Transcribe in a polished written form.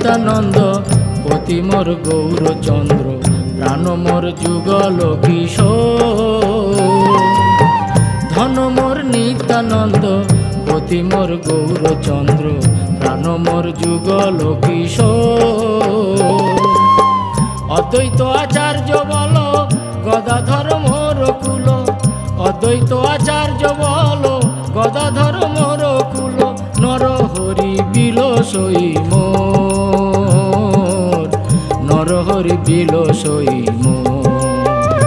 নিত্যানন্দ পতি মোর গৌরচন্দ্র প্রাণ মোর যুগল কিশোর। ধন মোর নিত্যানন্দ পতি মোর গৌরচন্দ্র প্রাণ মোর যুগল কিশোর। অদ্বৈত আচার্য বল গদাধর মোর কুল, অদ্বৈত আচার্য বল গদাধর